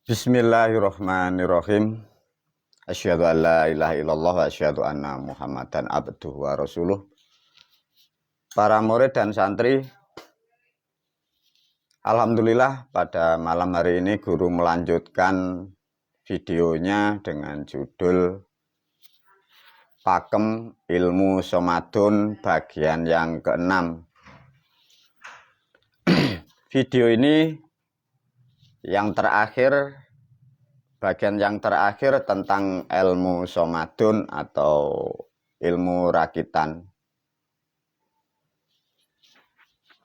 Bismillahirrahmanirrahim. Asyhadu an la ilaha illallah wa asyhadu anna Muhammadan abduhu wa rasuluh. Para murid dan santri, alhamdulillah pada malam hari ini guru melanjutkan videonya dengan judul Pakem Ilmu Somadun bagian yang ke-6. Video ini yang terakhir, bagian yang terakhir tentang ilmu somadun atau ilmu rakitan.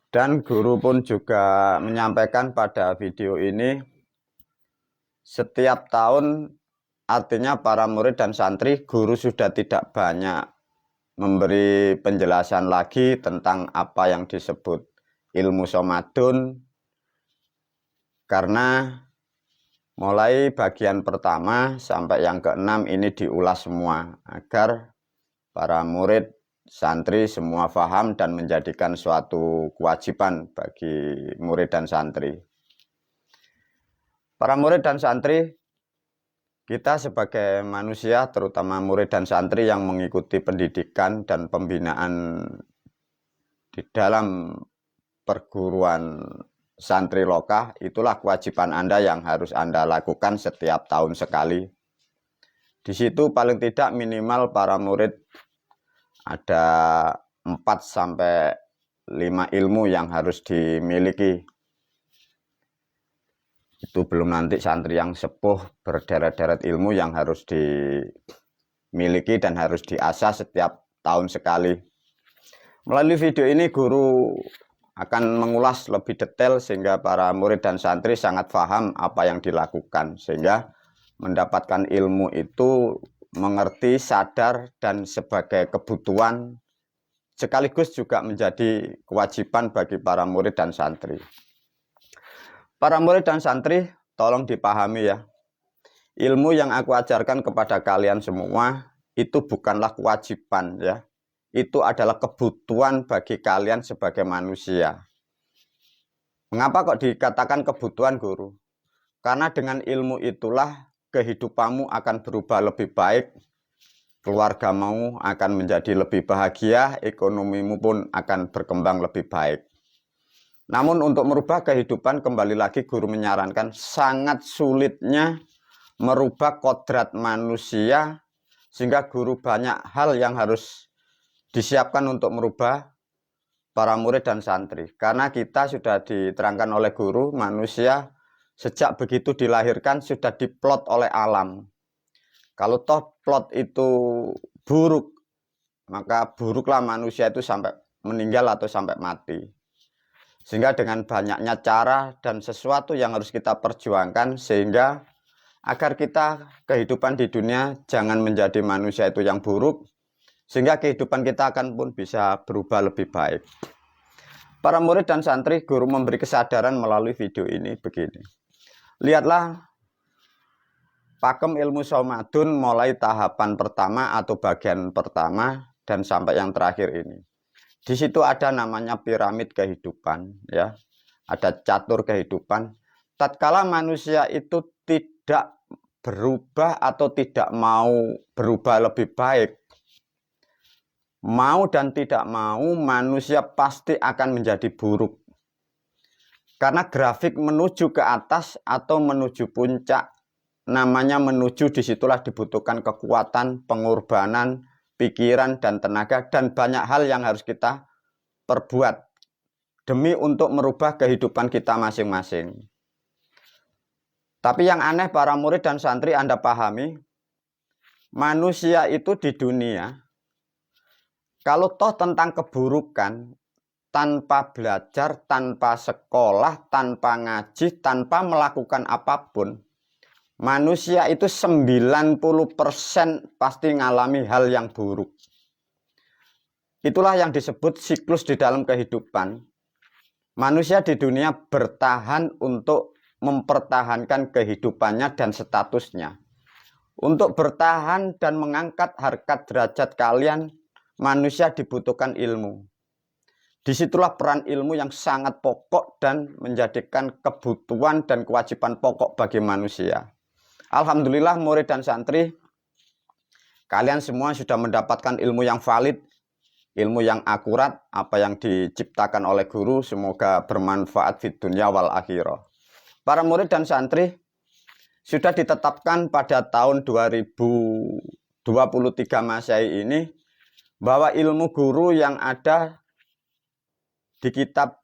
Dan guru pun juga menyampaikan pada video ini, setiap tahun artinya para murid dan santri, guru sudah tidak banyak memberi penjelasan lagi tentang apa yang disebut ilmu somadun, karena mulai bagian pertama sampai yang ke-6 ini diulas semua agar para murid santri semua paham dan menjadikan suatu kewajiban bagi murid dan santri. Para murid dan santri, kita sebagai manusia, terutama murid dan santri yang mengikuti pendidikan dan pembinaan di dalam perguruan santri lokah, itulah kewajiban Anda yang harus Anda lakukan setiap tahun sekali. Di situ paling tidak minimal para murid ada 4-5 ilmu yang harus dimiliki. Itu belum nanti santri yang sepuh berderet-deret ilmu yang harus dimiliki dan harus diasah setiap tahun sekali. Melalui video ini guru akan mengulas lebih detail sehingga para murid dan santri sangat paham apa yang dilakukan, sehingga mendapatkan ilmu itu mengerti, sadar, dan sebagai kebutuhan sekaligus juga menjadi kewajiban bagi para murid dan santri. Para murid dan santri, tolong dipahami ya, ilmu yang aku ajarkan kepada kalian semua itu bukanlah kewajiban ya. Itu adalah kebutuhan bagi kalian sebagai manusia. Mengapa kok dikatakan kebutuhan, guru? Karena dengan ilmu itulah kehidupanmu akan berubah lebih baik, keluargamu akan menjadi lebih bahagia, ekonomimu pun akan berkembang lebih baik. Namun untuk merubah kehidupan, kembali lagi guru menyarankan sangat sulitnya merubah kodrat manusia, sehingga guru banyak hal yang harus disiapkan untuk merubah para murid dan santri. Karena kita sudah diterangkan oleh guru, manusia sejak begitu dilahirkan sudah diplot oleh alam. Kalau toh plot itu buruk, maka buruklah manusia itu sampai meninggal atau sampai mati. Sehingga dengan banyaknya cara dan sesuatu yang harus kita perjuangkan, sehingga agar kita kehidupan di dunia jangan menjadi manusia itu yang buruk, sehingga kehidupan kita akan pun bisa berubah lebih baik. Para murid dan santri, guru memberi kesadaran melalui video ini begini. Lihatlah pakem ilmu somadun mulai tahapan pertama atau bagian pertama dan sampai yang terakhir ini. Di situ ada namanya piramid kehidupan ya. Ada catur kehidupan. Tatkala manusia itu tidak berubah atau tidak mau berubah lebih baik, mau dan tidak mau, manusia pasti akan menjadi buruk. Karena grafik menuju ke atas atau menuju puncak, namanya menuju, disitulah dibutuhkan kekuatan, pengorbanan, pikiran, dan tenaga, dan banyak hal yang harus kita perbuat demi untuk merubah kehidupan kita masing-masing. Tapi yang aneh para murid dan santri, Anda pahami, manusia itu di dunia, kalau toh tentang keburukan, tanpa belajar, tanpa sekolah, tanpa ngaji, tanpa melakukan apapun, manusia itu 90% pasti ngalami hal yang buruk. Itulah yang disebut siklus di dalam kehidupan. Manusia di dunia bertahan untuk mempertahankan kehidupannya dan statusnya. Untuk bertahan dan mengangkat harkat derajat kalian, manusia dibutuhkan ilmu. Disitulah peran ilmu yang sangat pokok dan menjadikan kebutuhan dan kewajiban pokok bagi manusia. Alhamdulillah murid dan santri, kalian semua sudah mendapatkan ilmu yang valid, ilmu yang akurat, apa yang diciptakan oleh guru, semoga bermanfaat di dunia wal akhirah. Para murid dan santri, sudah ditetapkan pada tahun 2023 Masehi ini, bahwa ilmu guru yang ada di kitab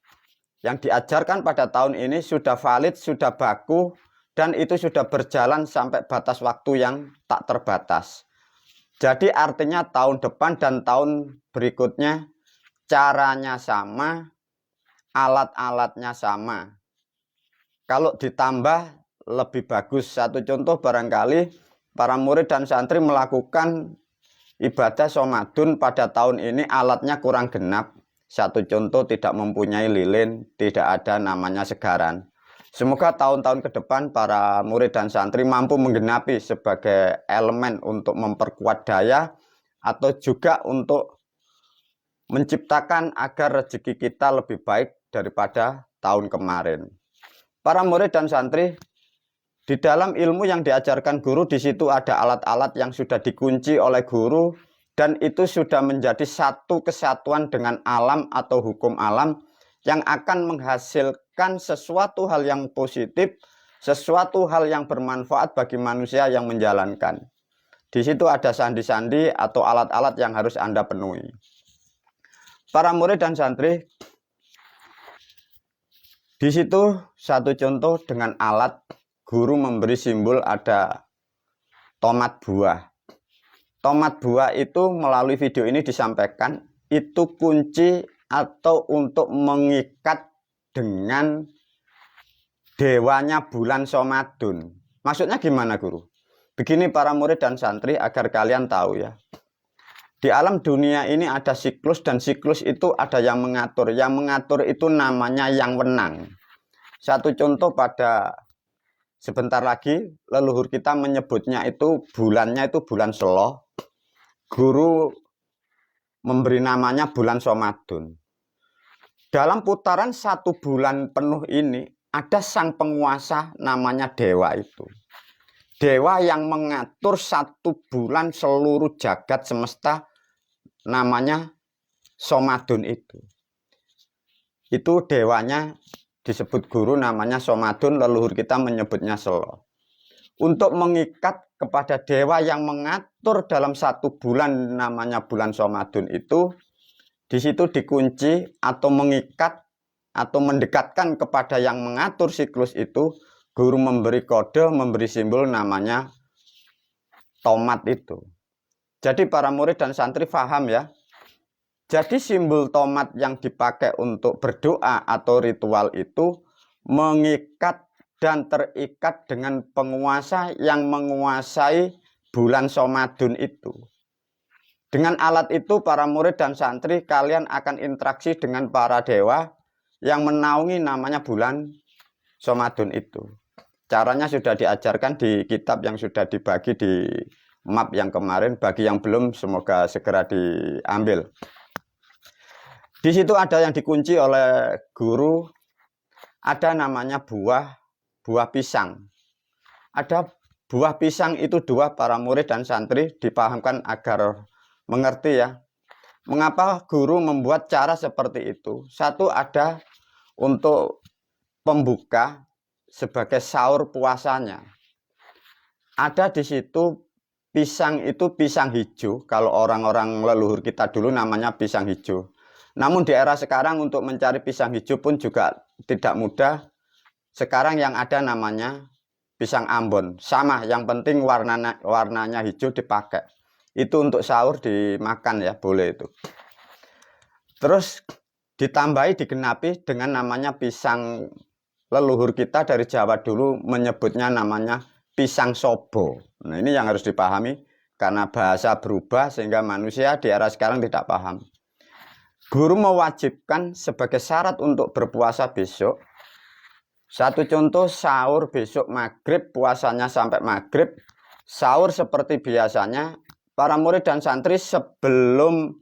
yang diajarkan pada tahun ini sudah valid, sudah baku, dan itu sudah berjalan sampai batas waktu yang tak terbatas. Jadi artinya tahun depan dan tahun berikutnya caranya sama, alat-alatnya sama. Kalau ditambah lebih bagus. Satu contoh barangkali para murid dan santri melakukan ibadah Shomadun pada tahun ini alatnya kurang genap. Satu contoh tidak mempunyai lilin, tidak ada namanya segaran. Semoga tahun-tahun ke depan para murid dan santri mampu menggenapi sebagai elemen untuk memperkuat daya atau juga untuk menciptakan agar rezeki kita lebih baik daripada tahun kemarin. Para murid dan santri, di dalam ilmu yang diajarkan guru, di situ ada alat-alat yang sudah dikunci oleh guru, dan itu sudah menjadi satu kesatuan dengan alam atau hukum alam yang akan menghasilkan sesuatu hal yang positif, sesuatu hal yang bermanfaat bagi manusia yang menjalankan. Di situ ada sandi-sandi atau alat-alat yang harus Anda penuhi. Para murid dan santri, di situ satu contoh dengan alat, guru memberi simbol ada tomat buah. Tomat buah itu melalui video ini disampaikan, itu kunci atau untuk mengikat dengan dewanya bulan Shomadun. Maksudnya gimana guru? Begini para murid dan santri agar kalian tahu ya. Di alam dunia ini ada siklus, dan siklus itu ada yang mengatur. Yang mengatur itu namanya yang wenang. Satu contoh pada sebentar lagi leluhur kita menyebutnya itu bulannya itu bulan Selo. Guru memberi namanya bulan Shomadun. Dalam putaran satu bulan penuh ini ada sang penguasa namanya dewa itu. Dewa yang mengatur satu bulan seluruh jagat semesta namanya Shomadun itu. Itu dewanya disebut guru namanya Shomadun, leluhur kita menyebutnya Selo. Untuk mengikat kepada dewa yang mengatur dalam satu bulan namanya bulan Shomadun itu, di situ dikunci atau mengikat atau mendekatkan kepada yang mengatur siklus itu, guru memberi kode, memberi simbol namanya tomat itu. Jadi para murid dan santri paham ya. Jadi simbol tomat yang dipakai untuk berdoa atau ritual itu mengikat dan terikat dengan penguasa yang menguasai bulan Shomadun itu. Dengan alat itu para murid dan santri kalian akan interaksi dengan para dewa yang menaungi namanya bulan Shomadun itu. Caranya sudah diajarkan di kitab yang sudah dibagi di map yang kemarin. Bagi yang belum semoga segera diambil. Di situ ada yang dikunci oleh guru, ada namanya buah pisang. Ada buah pisang itu dua para murid dan santri dipahamkan agar mengerti ya. Mengapa guru membuat cara seperti itu? Satu ada untuk pembuka sebagai sahur puasanya. Ada di situ pisang itu pisang hijau. Kalau orang-orang leluhur kita dulu namanya pisang hijau. Namun di era sekarang untuk mencari pisang hijau pun juga tidak mudah. Sekarang yang ada namanya pisang Ambon. Sama, yang penting warnanya hijau dipakai. Itu untuk sahur dimakan ya, boleh itu. Terus ditambahi, digenapi dengan namanya pisang leluhur kita dari Jawa dulu menyebutnya namanya pisang sobo. Nah ini yang harus dipahami karena bahasa berubah sehingga manusia di era sekarang tidak paham. Guru mewajibkan sebagai syarat untuk berpuasa besok. Satu contoh sahur besok maghrib, puasanya sampai maghrib. Sahur seperti biasanya. Para murid dan santri sebelum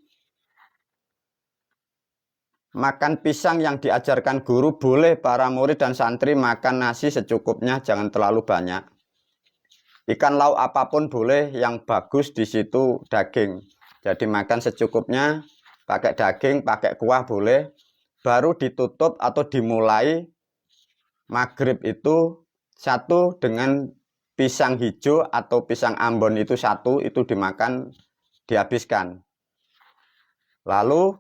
makan pisang yang diajarkan guru, boleh para murid dan santri makan nasi secukupnya, jangan terlalu banyak. Ikan lauk apapun boleh, yang bagus di situ daging. Jadi makan secukupnya, pakai daging, pakai kuah boleh. Baru ditutup atau dimulai maghrib itu satu dengan pisang hijau atau pisang Ambon itu satu, itu dimakan, dihabiskan. Lalu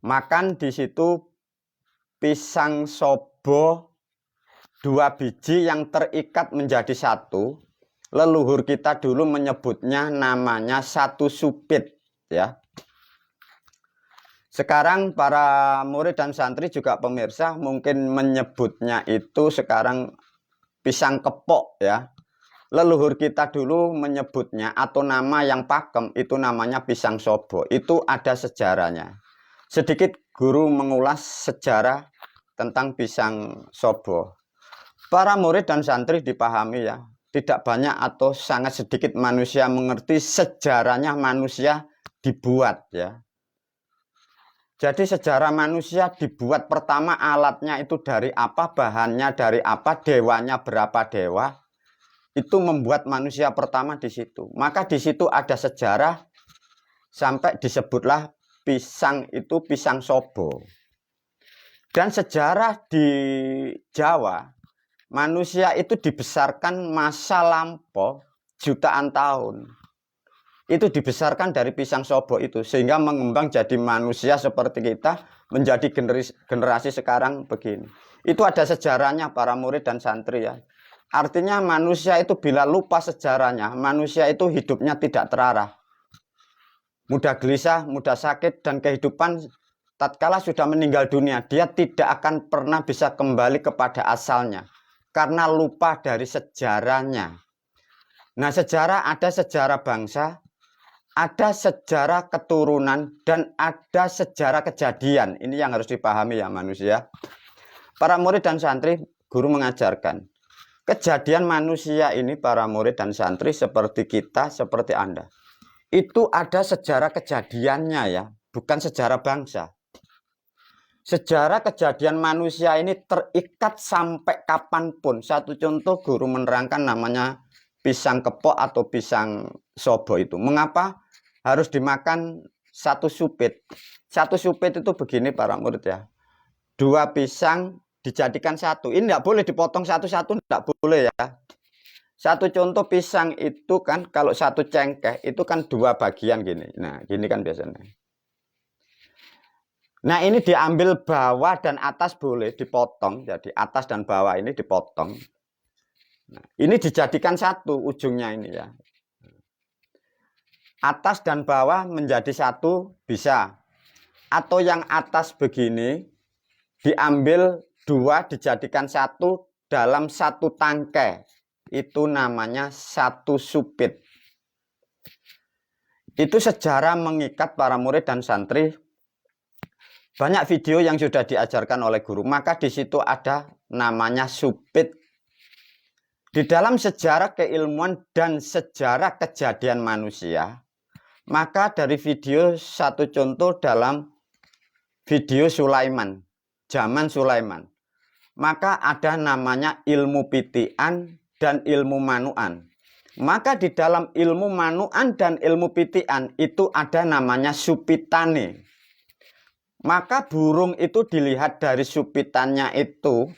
makan di situ pisang sobo 2 biji yang terikat menjadi satu. Leluhur kita dulu menyebutnya namanya satu supit, ya. Sekarang para murid dan santri juga pemirsa mungkin menyebutnya itu sekarang pisang kepok, ya. Leluhur kita dulu menyebutnya atau nama yang pakem itu namanya pisang sobo. Itu ada sejarahnya. Sedikit guru mengulas sejarah tentang pisang sobo. Para murid dan santri dipahami ya, tidak banyak atau sangat sedikit manusia mengerti sejarahnya manusia dibuat ya. Jadi sejarah manusia dibuat pertama alatnya itu dari apa, bahannya dari apa, dewanya berapa dewa. Itu membuat manusia pertama di situ. Maka di situ ada sejarah sampai disebutlah pisang itu pisang sobo. Dan sejarah di Jawa, manusia itu dibesarkan masa lampau jutaan tahun. Itu dibesarkan dari pisang sobo itu. Sehingga mengembang jadi manusia seperti kita, menjadi generasi sekarang begini. Itu ada sejarahnya para murid dan santri ya. Artinya manusia itu bila lupa sejarahnya, manusia itu hidupnya tidak terarah. Mudah gelisah, mudah sakit, dan kehidupan tatkala sudah meninggal dunia, dia tidak akan pernah bisa kembali kepada asalnya. Karena lupa dari sejarahnya. Nah, sejarah ada sejarah bangsa, ada sejarah keturunan, dan ada sejarah kejadian. Ini yang harus dipahami ya manusia. Para murid dan santri, guru mengajarkan. Kejadian manusia ini para murid dan santri seperti kita, seperti Anda. Itu ada sejarah kejadiannya ya, bukan sejarah bangsa. Sejarah kejadian manusia ini terikat sampai kapanpun. Satu contoh guru menerangkan namanya pisang kepok atau pisang sobo itu. Mengapa harus dimakan satu supit? Satu supit itu begini para murid ya. 2 pisang dijadikan satu. Ini tidak boleh dipotong satu-satu, tidak boleh ya. Satu contoh pisang itu kan kalau satu cengkeh itu kan 2 bagian gini. Nah, gini kan biasanya. Nah, ini diambil bawah dan atas boleh dipotong. Jadi atas dan bawah ini dipotong. Nah, ini dijadikan satu ujungnya ini ya. Atas dan bawah menjadi satu bisa. Atau yang atas begini diambil 2 dijadikan satu dalam satu tangkai. Itu namanya satu supit. Itu sejarah mengikat para murid dan santri. Banyak video yang sudah diajarkan oleh guru. Maka di situ ada namanya supit. Di dalam sejarah keilmuan dan sejarah kejadian manusia. Maka dari video satu contoh dalam video Sulaiman. Zaman Sulaiman. Maka ada namanya ilmu pitian dan ilmu manuan. Maka di dalam ilmu manuan dan ilmu pitian itu ada namanya supitane. Maka burung itu dilihat dari supitannya itu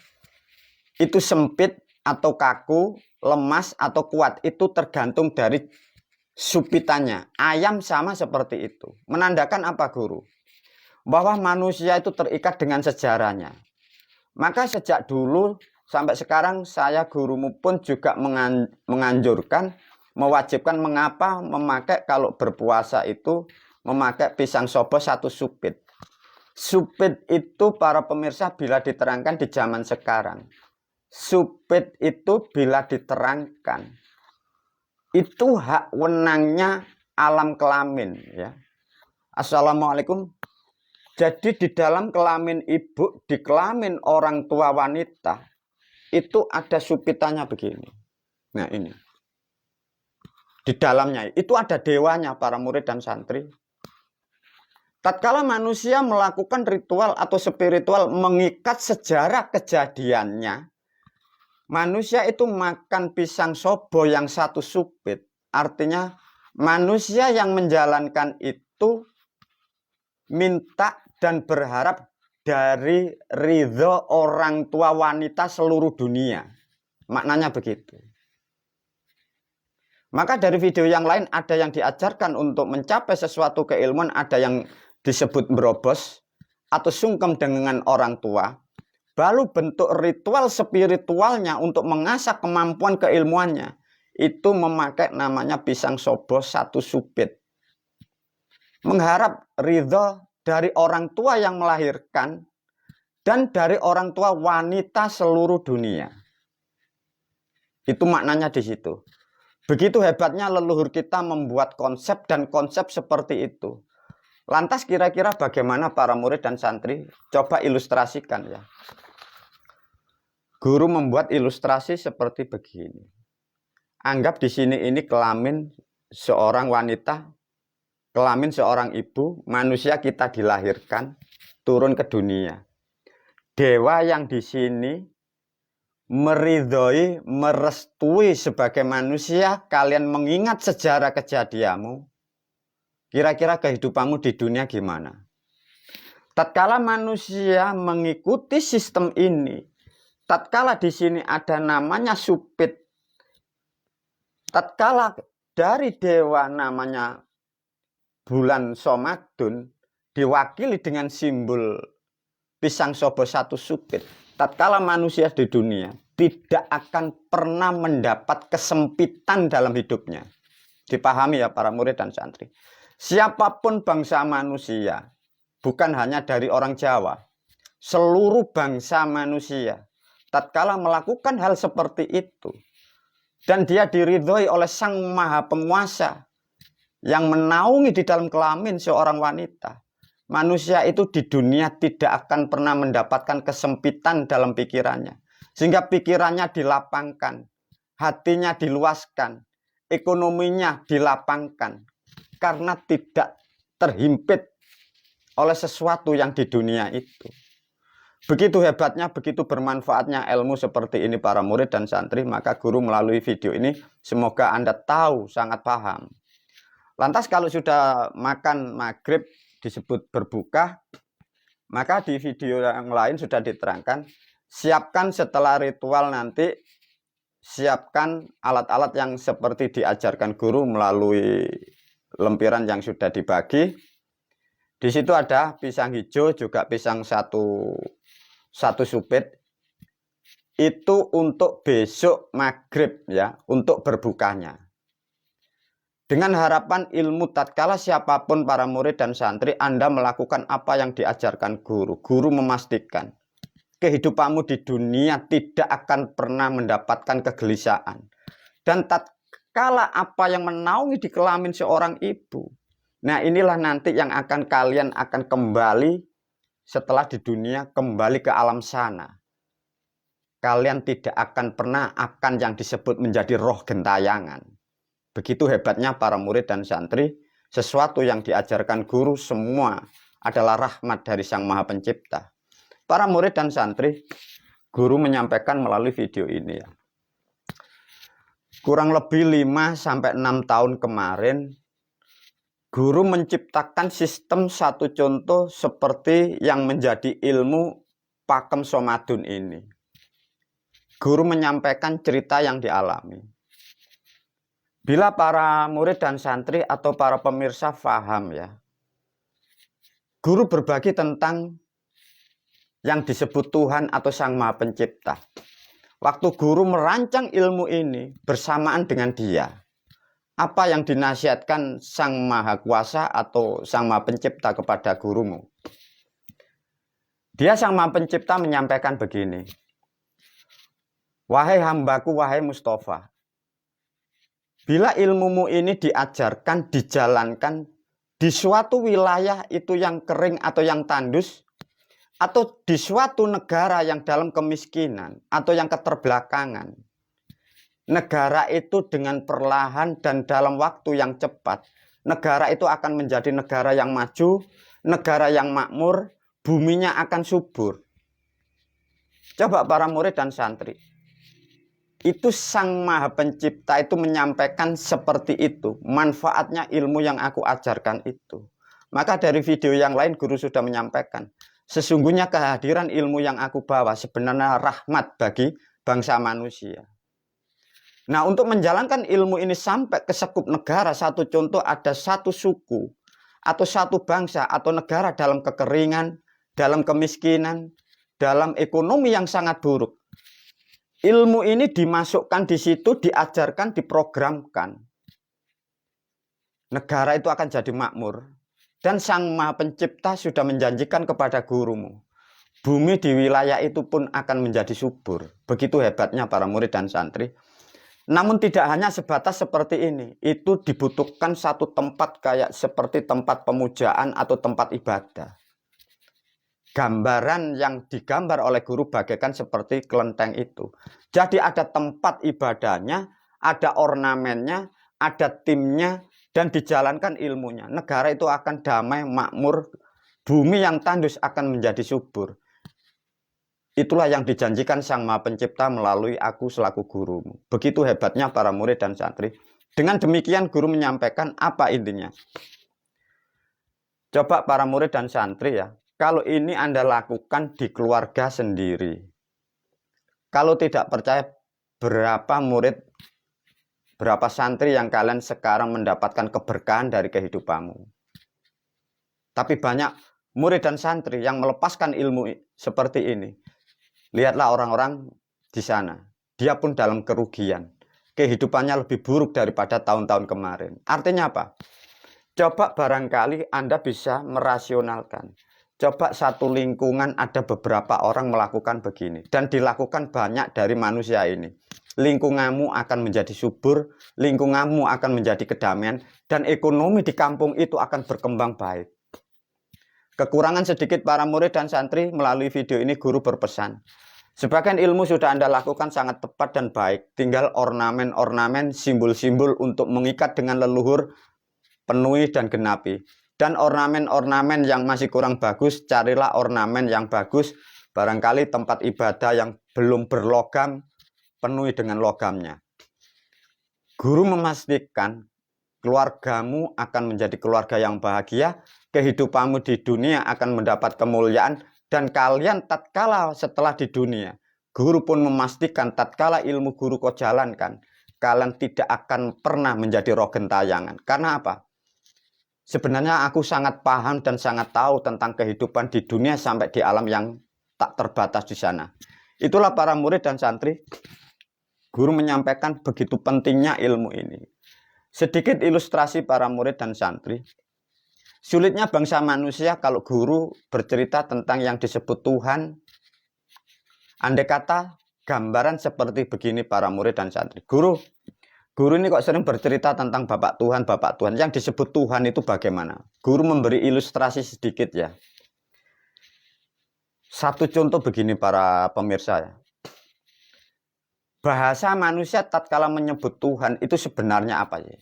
sempit atau kaku, lemas atau kuat. Itu tergantung dari supitannya. Ayam sama seperti itu. Menandakan apa guru? Bahwa manusia itu terikat dengan sejarahnya. Maka sejak dulu sampai sekarang saya gurumu pun juga menganjurkan, mewajibkan mengapa memakai kalau berpuasa itu memakai pisang sobo satu supit. Supit itu para pemirsa bila diterangkan di zaman sekarang. Supit itu bila diterangkan. Itu hak wenangnya alam kelamin ya. Assalamualaikum. Jadi di dalam kelamin ibu, di kelamin orang tua wanita, itu ada supitannya begini. Nah ini. Di dalamnya, itu ada dewanya para murid dan santri. Tatkala manusia melakukan ritual atau spiritual mengikat sejarah kejadiannya, manusia itu makan pisang sobo yang satu supit. Artinya manusia yang menjalankan itu minta dan berharap dari ridho orang tua wanita seluruh dunia. Maknanya begitu. Maka dari video yang lain ada yang diajarkan untuk mencapai sesuatu keilmuan, ada yang disebut merobos atau sungkem dengan orang tua. Lalu bentuk ritual spiritualnya untuk mengasah kemampuan keilmuannya itu memakai namanya pisang sobo satu supit. Mengharap ridho dari orang tua yang melahirkan dan dari orang tua wanita seluruh dunia. Itu maknanya di situ. Begitu hebatnya leluhur kita membuat konsep dan konsep seperti itu. Lantas kira-kira bagaimana para murid dan santri? Coba ilustrasikan ya. Guru membuat ilustrasi seperti begini. Anggap di sini ini kelamin seorang wanita, kelamin seorang ibu, manusia kita dilahirkan, turun ke dunia. Dewa yang di sini meridhoi, merestui sebagai manusia, kalian mengingat sejarah kejadianmu. Kira-kira kehidupanmu di dunia gimana? Tatkala manusia mengikuti sistem ini, tatkala di sini ada namanya supit, tatkala dari dewa namanya bulan Somadun diwakili dengan simbol pisang sobo satu supit, tatkala manusia di dunia tidak akan pernah mendapat kesempitan dalam hidupnya. Dipahami ya para murid dan santri. Siapapun bangsa manusia, bukan hanya dari orang Jawa, seluruh bangsa manusia, tatkala melakukan hal seperti itu, dan dia diridhoi oleh Sang Maha Penguasa yang menaungi di dalam kelamin seorang wanita, manusia itu di dunia tidak akan pernah mendapatkan kesempitan dalam pikirannya. Sehingga pikirannya dilapangkan, hatinya diluaskan, ekonominya dilapangkan. Karena tidak terhimpit oleh sesuatu yang di dunia itu. Begitu hebatnya, begitu bermanfaatnya ilmu seperti ini para murid dan santri, maka guru melalui video ini semoga Anda tahu, sangat paham. Lantas kalau sudah makan maghrib disebut berbuka, maka di video yang lain sudah diterangkan, siapkan setelah ritual nanti, siapkan alat-alat yang seperti diajarkan guru melalui lempiran yang sudah dibagi. Di situ ada pisang hijau, juga pisang satu supit. Itu untuk besok maghrib ya, untuk berbukanya. Dengan harapan ilmu tatkala siapapun para murid dan santri Anda melakukan apa yang diajarkan guru. Guru memastikan kehidupanmu di dunia tidak akan pernah mendapatkan kegelisahan. Dan tatkala apa yang menaungi di kelamin seorang ibu, nah inilah nanti yang akan kalian akan kembali setelah di dunia, kembali ke alam sana. Kalian tidak akan pernah akan yang disebut menjadi roh gentayangan. Begitu hebatnya para murid dan santri, sesuatu yang diajarkan guru semua adalah rahmat dari Sang Maha Pencipta. Para murid dan santri, guru menyampaikan melalui video ini ya. Kurang lebih 5-6 tahun kemarin, guru menciptakan sistem satu contoh seperti yang menjadi ilmu Pakem Somadun ini. Guru menyampaikan cerita yang dialami. Bila para murid dan santri atau para pemirsa paham ya, guru berbagi tentang yang disebut Tuhan atau Sang Maha Pencipta. Waktu guru merancang ilmu ini bersamaan dengan dia, apa yang dinasihatkan Sang Maha Kuasa atau Sang Maha Pencipta kepada gurumu? Dia Sang Maha Pencipta menyampaikan begini, wahai hambaku, wahai Mustafa, bila ilmumu ini diajarkan, dijalankan di suatu wilayah itu yang kering atau yang tandus, atau di suatu negara yang dalam kemiskinan atau yang keterbelakangan, negara itu dengan perlahan dan dalam waktu yang cepat, negara itu akan menjadi negara yang maju, negara yang makmur, buminya akan subur. Coba para murid dan santri, itu Sang Maha Pencipta itu menyampaikan seperti itu. Manfaatnya ilmu yang aku ajarkan itu. Maka dari video yang lain guru sudah menyampaikan, sesungguhnya kehadiran ilmu yang aku bawa sebenarnya rahmat bagi bangsa manusia. Nah, untuk menjalankan ilmu ini sampai ke sekup negara, satu contoh ada satu suku atau satu bangsa atau negara dalam kekeringan, dalam kemiskinan, dalam ekonomi yang sangat buruk. Ilmu ini dimasukkan di situ, diajarkan, diprogramkan. Negara itu akan jadi makmur. Dan Sang Maha Pencipta sudah menjanjikan kepada gurumu, bumi di wilayah itu pun akan menjadi subur. Begitu hebatnya para murid dan santri. Namun tidak hanya sebatas seperti ini. Itu dibutuhkan satu tempat kayak seperti tempat pemujaan atau tempat ibadah. Gambaran yang digambar oleh guru bagaikan seperti kelenteng itu. Jadi ada tempat ibadahnya, ada ornamennya, ada timnya, dan dijalankan ilmunya. Negara itu akan damai, makmur, bumi yang tandus akan menjadi subur. Itulah yang dijanjikan Sang Maha Pencipta melalui aku selaku gurumu. Begitu hebatnya para murid dan santri. Dengan demikian guru menyampaikan apa intinya. Coba para murid dan santri ya, kalau ini Anda lakukan di keluarga sendiri. Kalau tidak percaya, berapa murid, berapa santri yang kalian sekarang mendapatkan keberkahan dari kehidupanmu. Tapi banyak murid dan santri yang melepaskan ilmu seperti ini. Lihatlah orang-orang di sana. Dia pun dalam kerugian. Kehidupannya lebih buruk daripada tahun-tahun kemarin. Artinya apa? Coba barangkali Anda bisa merasionalkan. Coba satu lingkungan ada beberapa orang melakukan begini. Dan dilakukan banyak dari manusia ini. Lingkunganmu akan menjadi subur, lingkunganmu akan menjadi kedamaian, dan ekonomi di kampung itu akan berkembang baik. Kekurangan sedikit para murid dan santri, melalui video ini guru berpesan. Sebagian ilmu sudah Anda lakukan sangat tepat dan baik. Tinggal ornamen-ornamen, simbol-simbol untuk mengikat dengan leluhur, penuhi dan genapi. Dan ornamen-ornamen yang masih kurang bagus, carilah ornamen yang bagus. Barangkali tempat ibadah yang belum berlogam, penuhi dengan logamnya. Guru memastikan keluargamu akan menjadi keluarga yang bahagia, kehidupanmu di dunia akan mendapat kemuliaan, dan kalian tatkala setelah di dunia, guru pun memastikan tatkala ilmu guru kau jalankan, kalian tidak akan pernah menjadi roh gentayangan. Karena apa? Sebenarnya aku sangat paham dan sangat tahu tentang kehidupan di dunia sampai di alam yang tak terbatas di sana. Itulah para murid dan santri. Guru menyampaikan begitu pentingnya ilmu ini. Sedikit ilustrasi para murid dan santri. Sulitnya bangsa manusia kalau guru bercerita tentang yang disebut Tuhan. Andai kata gambaran seperti begini para murid dan santri. Guru ini kok sering bercerita tentang Bapak Tuhan, Bapak Tuhan. Yang disebut Tuhan itu bagaimana? Guru memberi ilustrasi sedikit ya. Satu contoh begini para pemirsa ya. Bahasa manusia tatkala menyebut Tuhan itu sebenarnya apa ya?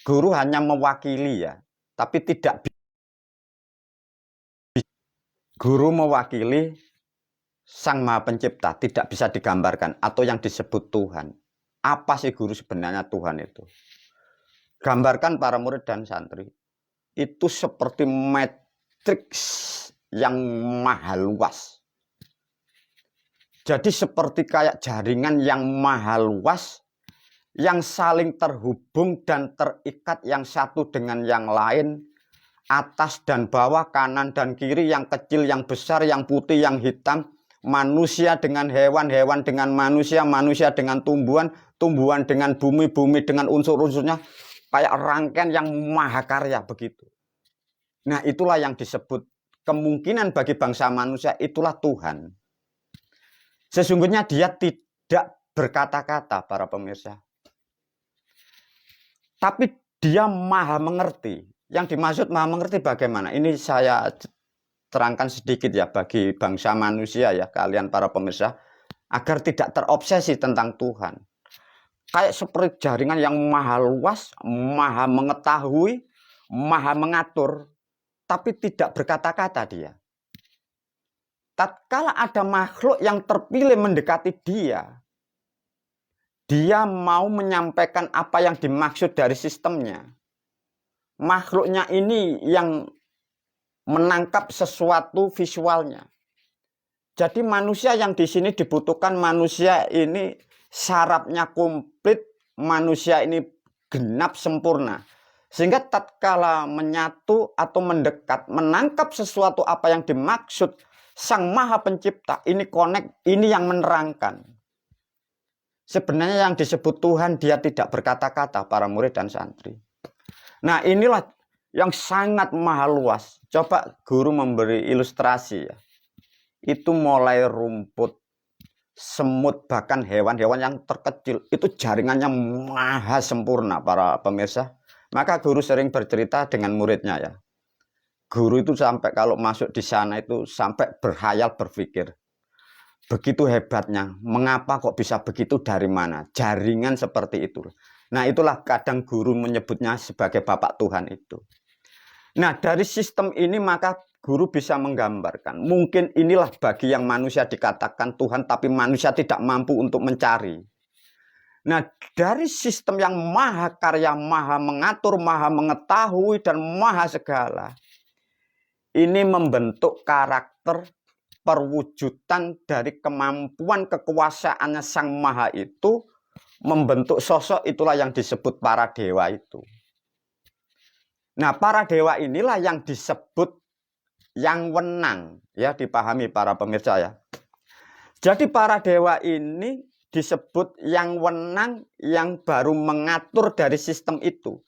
Guru hanya mewakili ya, tapi tidak bisa. Guru mewakili Sang Maha Pencipta, tidak bisa digambarkan atau yang disebut Tuhan. Apa sih guru sebenarnya Tuhan itu? Gambarkan para murid dan santri. Itu seperti matriks yang maha luas. Jadi seperti kayak jaringan yang maha luas, yang saling terhubung dan terikat yang satu dengan yang lain, atas dan bawah, kanan dan kiri, yang kecil, yang besar, yang putih, yang hitam, manusia dengan hewan, hewan dengan manusia, manusia dengan tumbuhan, tumbuhan dengan bumi, bumi dengan unsur-unsurnya, kayak rangkaian yang maha karya begitu. Nah, itulah yang disebut kemungkinan bagi bangsa manusia, itulah Tuhan. Sesungguhnya dia tidak berkata-kata para pemirsa. Tapi dia maha mengerti. Yang dimaksud maha mengerti bagaimana? Ini saya terangkan sedikit ya bagi bangsa manusia ya, kalian para pemirsa, agar tidak terobsesi tentang Tuhan. Kayak seperti jaringan yang maha luas, maha mengetahui, maha mengatur. tapi tidak berkata-kata dia. Tatkala ada makhluk yang terpilih mendekati dia, dia mau menyampaikan apa yang dimaksud dari sistemnya. Makhluknya ini yang menangkap sesuatu visualnya. Jadi manusia yang di sini dibutuhkan, manusia ini syaratnya komplit, manusia ini genap sempurna. Sehingga tatkala menyatu atau mendekat, menangkap sesuatu apa yang dimaksud Sang Maha Pencipta, ini connect, ini yang menerangkan. Sebenarnya yang disebut Tuhan, dia tidak berkata-kata, para murid dan santri. Nah, inilah yang sangat maha luas. Coba guru memberi ilustrasi ya. Itu mulai rumput, semut, bahkan hewan-hewan yang terkecil. Itu jaringannya maha sempurna, para pemirsa. Maka guru sering bercerita dengan muridnya ya. Guru itu sampai kalau masuk di sana itu sampai berhayal berpikir. Begitu hebatnya, mengapa kok bisa begitu, dari mana? Jaringan seperti itu. Nah, itulah kadang guru menyebutnya sebagai Bapak Tuhan itu. Nah, dari sistem ini maka guru bisa menggambarkan. Mungkin inilah bagi yang manusia dikatakan Tuhan, tapi manusia tidak mampu untuk mencari. Nah, dari sistem yang maha karya, maha mengatur, maha mengetahui, dan maha segala, ini membentuk karakter perwujudan dari kemampuan kekuasaannya Sang Maha itu, membentuk sosok, itulah yang disebut para dewa itu. Nah, para dewa inilah yang disebut yang wenang, ya, dipahami para pemirsa ya. Jadi para dewa ini disebut yang wenang, yang baru mengatur dari sistem itu.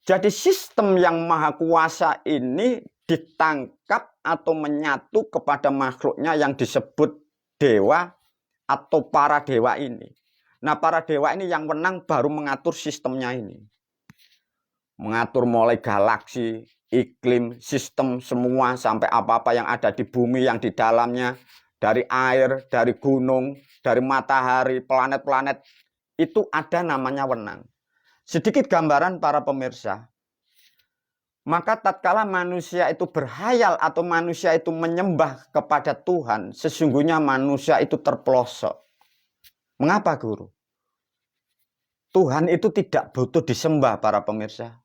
Jadi sistem yang maha kuasa ini ditangkap atau menyatu kepada makhluknya yang disebut dewa atau para dewa ini. Nah, para dewa ini yang wenang baru mengatur sistemnya ini. Mengatur mulai galaksi, iklim, sistem semua sampai apa-apa yang ada di bumi, yang di dalamnya, dari air, dari gunung, dari matahari, planet-planet, itu ada namanya wenang. Sedikit gambaran para pemirsa. Maka tatkala manusia itu berhayal atau manusia itu menyembah kepada Tuhan, sesungguhnya manusia itu terpelosok. Mengapa, guru? Tuhan itu tidak butuh disembah, para pemirsa.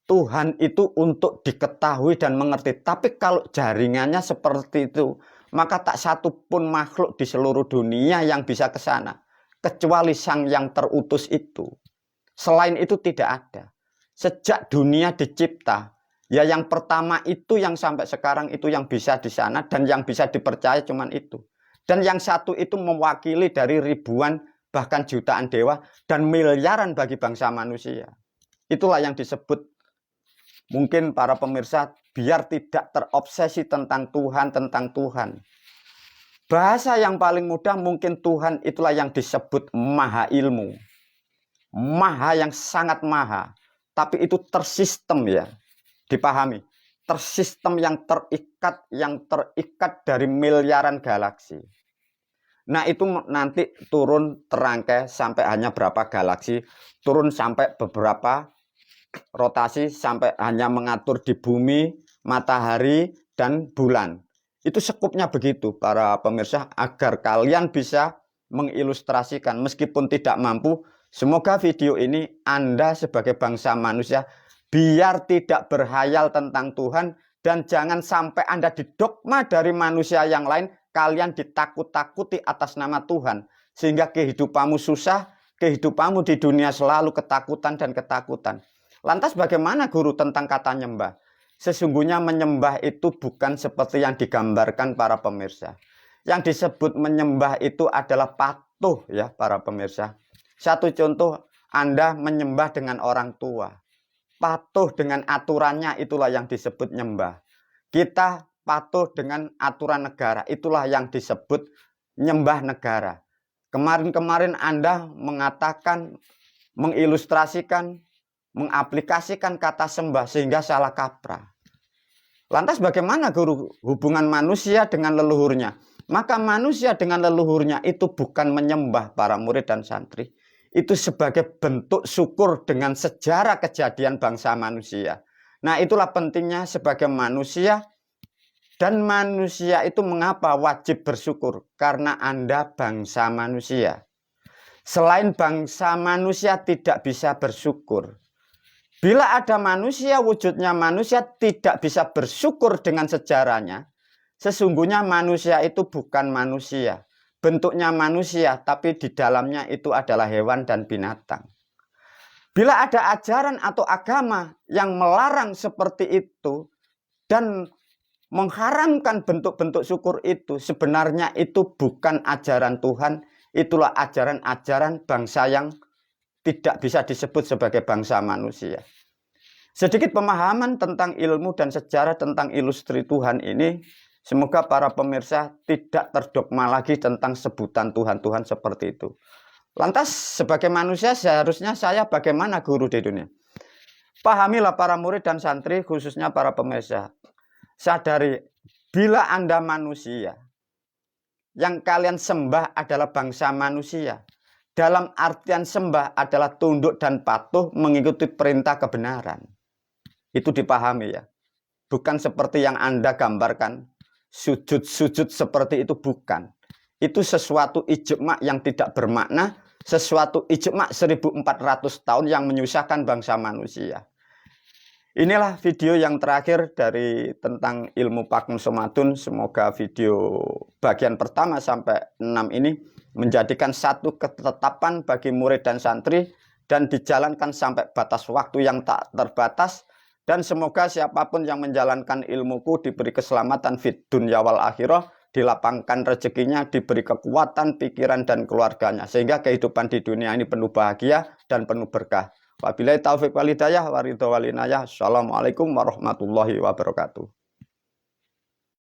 Tuhan itu untuk diketahui dan mengerti. Tapi kalau jaringannya seperti itu, maka tak satu pun makhluk di seluruh dunia yang bisa ke sana, kecuali Sang yang terutus itu. Selain itu tidak ada. Sejak dunia dicipta, ya yang pertama itu yang sampai sekarang itu yang bisa di sana dan yang bisa dipercaya cuman itu. Dan yang satu itu mewakili dari ribuan bahkan jutaan dewa dan miliaran bagi bangsa manusia. Itulah yang disebut, mungkin para pemirsa biar tidak terobsesi tentang Tuhan. Bahasa yang paling mudah mungkin Tuhan itulah yang disebut maha ilmu. Maha yang sangat maha. Tapi itu tersistem ya, dipahami. Tersistem yang terikat dari miliaran galaksi. Nah, itu nanti turun terangkai sampai hanya berapa galaksi, turun sampai beberapa rotasi, sampai hanya mengatur di bumi, matahari, dan bulan. Itu sekupnya begitu, para pemirsa, agar kalian bisa mengilustrasikan meskipun tidak mampu. Semoga video ini Anda sebagai bangsa manusia biar tidak berhayal tentang Tuhan dan jangan sampai Anda didogma dari manusia yang lain, kalian ditakut-takuti atas nama Tuhan sehingga kehidupanmu susah, kehidupanmu di dunia selalu ketakutan dan ketakutan. Lantas bagaimana, guru, tentang kata nyembah? Sesungguhnya menyembah itu bukan seperti yang digambarkan para pemirsa. Yang disebut menyembah itu adalah patuh ya, para pemirsa. Satu contoh, Anda menyembah dengan orang tua. Patuh dengan aturannya, itulah yang disebut nyembah. Kita patuh dengan aturan negara, itulah yang disebut nyembah negara. Kemarin-kemarin Anda mengatakan, mengilustrasikan, mengaplikasikan kata sembah sehingga salah kaprah. Lantas bagaimana, guru, hubungan manusia dengan leluhurnya? Maka manusia dengan leluhurnya itu bukan menyembah, para murid dan santri. Itu sebagai bentuk syukur dengan sejarah kejadian bangsa manusia. Nah, itulah pentingnya sebagai manusia. Dan manusia itu mengapa wajib bersyukur? Karena Anda bangsa manusia. Selain bangsa manusia tidak bisa bersyukur. Bila ada manusia, wujudnya manusia tidak bisa bersyukur dengan sejarahnya, sesungguhnya manusia itu bukan manusia. Bentuknya manusia, tapi di dalamnya itu adalah hewan dan binatang. Bila ada ajaran atau agama yang melarang seperti itu dan mengharamkan bentuk-bentuk syukur itu, sebenarnya itu bukan ajaran Tuhan, itulah ajaran-ajaran bangsa yang tidak bisa disebut sebagai bangsa manusia. Sedikit pemahaman tentang ilmu dan sejarah tentang ilustri Tuhan ini, semoga para pemirsa tidak terdogma lagi tentang sebutan Tuhan-Tuhan seperti itu. Lantas sebagai manusia seharusnya saya bagaimana guru di dunia? Pahamilah para murid dan santri, khususnya para pemirsa. Sadari, bila Anda manusia, yang kalian sembah adalah bangsa manusia. Dalam artian sembah adalah tunduk dan patuh mengikuti perintah kebenaran. Itu dipahami ya. Bukan seperti yang Anda gambarkan, sujud-sujud seperti itu bukan. Itu sesuatu ijma yang tidak bermakna, sesuatu ijma 1400 tahun yang menyusahkan bangsa manusia. Inilah video yang terakhir dari tentang ilmu Pakum Somatun. Semoga video bagian pertama sampai 6 ini menjadikan satu ketetapan bagi murid dan santri dan dijalankan sampai batas waktu yang tak terbatas. Dan semoga siapapun yang menjalankan ilmuku diberi keselamatan fid dunya wal akhirah, dilapangkan rezekinya, diberi kekuatan, pikiran dan keluarganya, sehingga kehidupan di dunia ini penuh bahagia dan penuh berkah. Wabillahi taufiq wal hidayah wa ridha wal inayah. Assalamualaikum warahmatullahi wabarakatuh.